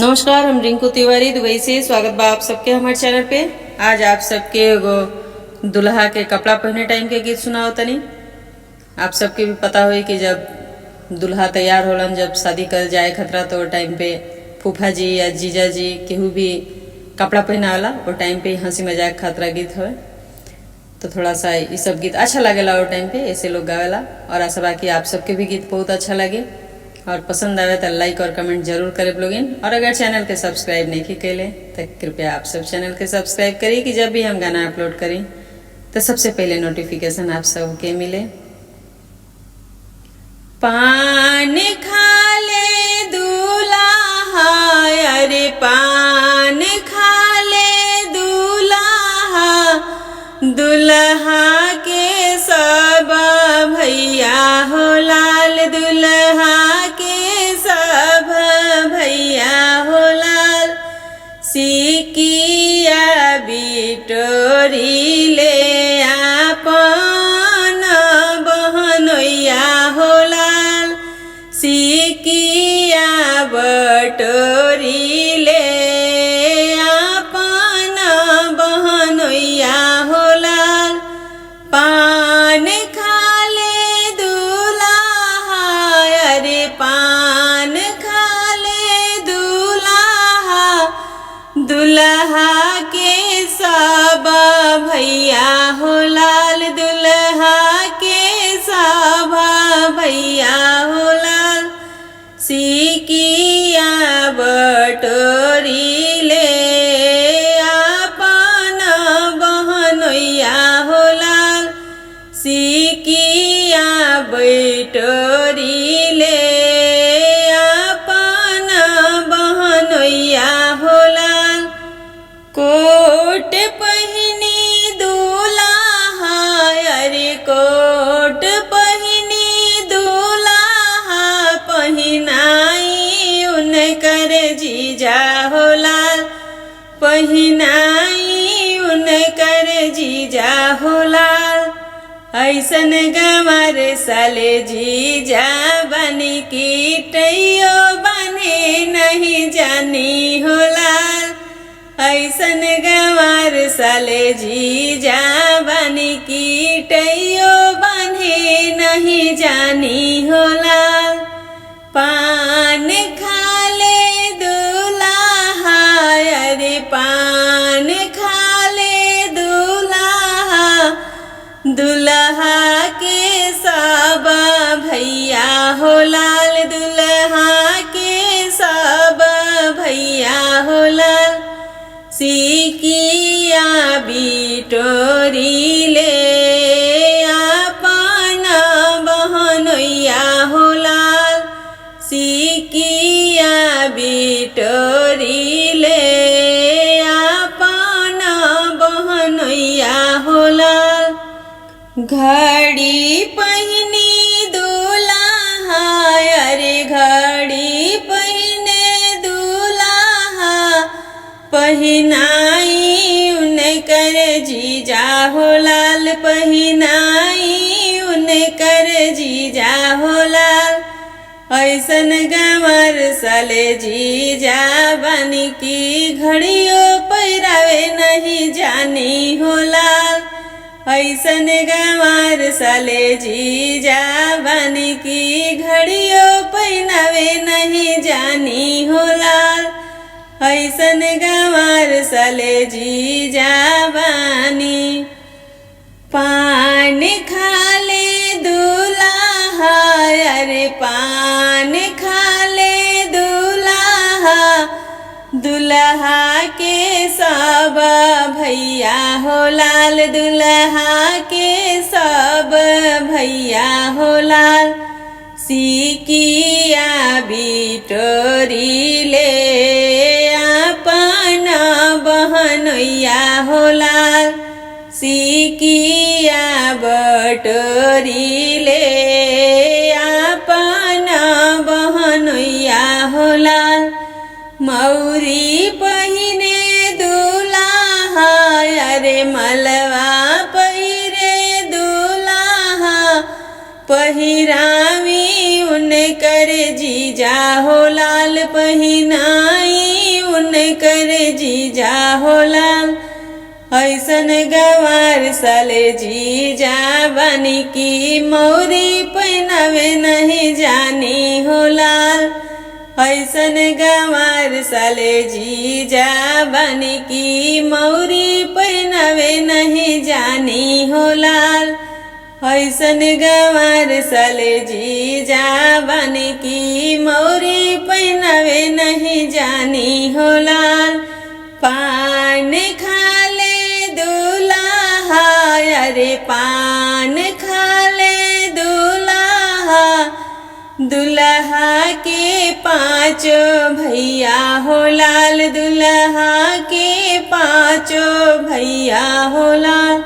नमस्कार, हम रिंकू तिवारी दुबई से स्वागत बा आप सबके हमारे चैनल पे। आज आप सबके एगो दुल्हा के कपड़ा पहने टाइम के गीत सुनाओ तनी। आप सबके भी पता होई कि जब दुल्हा तैयार होलन, जब शादी कर जाए खतरा, तो टाइम पे फूफा जी या जीजा जी केहू भी कपड़ा पहनावला, वो टाइम पे हंसी मजाक खतरा गीत हवे। तो थोड़ा सा ये सब गीत अच्छा लगेला वो टाइम पे, ऐसे लोग गावेला। और आशा बा कि आप सबके भी गीत बहुत अच्छा लगे और पसंद आवे तो लाइक और कमेंट जरूर करे लोगिन। और अगर चैनल के सब्सक्राइब नहीं कैले तो कृपया आप सब चैनल के सब्सक्राइब करिए कि जब भी हम गाना अपलोड करें तो सबसे पहले नोटिफिकेशन आप सबके मिले। पान खा ले दूल्हा, अरे पान खा ले दूल्हा, दुल्हा के सब भैया हो लाल, दुल्हा के सब भैया हो लाल। सिकिया बिटोरी ले आपन बहनोइया हो लाल, सिकिया बटोरी ले आपन बहनोइया हो लाल। पान खा ले दूल्हा, अरे पान खा ले दूल्हा, दुल्हा के सब भैया हो लाल, दुल्हा के सब भैया हो लाल। सिकिया बटोरी ले आपन बहनोइया हो लाल, सिकिया बटोरी ले आपन बहनोइया हो लाल। कोट पहिनी दूल्हा, अरे कोट पहिनी दूल्हा, पहिनाई उनकर जीजा हो लाल, पहिनाई उनकर जीजा हो लाल। ऐसन गंवर साले जीजा बनी की टैयो बने नहीं जानी हो लाल, ऐसन गंवर साले जीजा बनी की टैयो बने नहीं जानी हो लाल। पान खा ले दूल्हा, अरे पान खा ले दूल्हा, दुल्हा के सब भैया हो लाल, दुल्हा के सब भैया हो लाल। सिकिया बिटोरी ले आपन बहनोइया हो लाल, सिकिया बिटोरी ले आपन बहनोइया हो लाल। घड़ी पहिनी दूल्हा, अरे घड़ी पहिने दूल्हा, पहिनाई उनकर जीजा हो लाल, पहिनाई उनकर जीजा हो लाल। ऐसन गंवर साले जीजा बनी की घड़ियों पहिरावे नहीं जानी हो लाल, ऐसन गंवर साले जीजा बनी की घड़ियों पहिनावे नहीं जानी हो लाल, ऐसन गंवर साले जीजा बनी। पान खा ले दूल्हा, अरे पान खा ले दूल्हा, दुल्हा के सब भैया हो लाल, दुल्हा के सब भैया हो लाल। सिकिया बिटोरी ले आपन बहनोइया हो लाल, सिकिया बटोरी ले आपन बहनोइया हो लाल। मौरी पहिने दूल्हा, अरे मलवा पहिरे दूल्हा, पहिरावी उनकर जीजा हो लाल, पहिनाई उनकर जीजा हो लाल। ऐसन गंवार साले जीजा बनी की मौरी पहनावे नहीं जानी हो लाल। ऐसन गंवार साले जीजा बनी की मौरी पहनावे नहीं जानी हो लाल। ऐसन गंवार साले जीजा बनी की मौरी पहनावे नहीं जानी हो लाल। पान खाले दुल्हा, अरे पान खाले दुल्हा, दुल्हा के पांचों भैया हो लाल, दुल्हा के पांचों भैया हो लाल।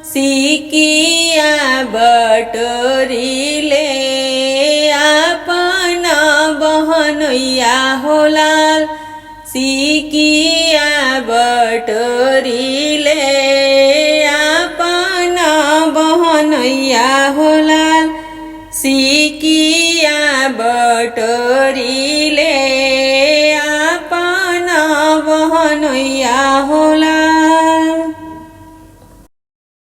सिकिया बटोरी ले अपना बहनोइया हो लाल, सिकिया बटोरी ले अपना बहनोइया हो लाल, सिकिया बटोरी ले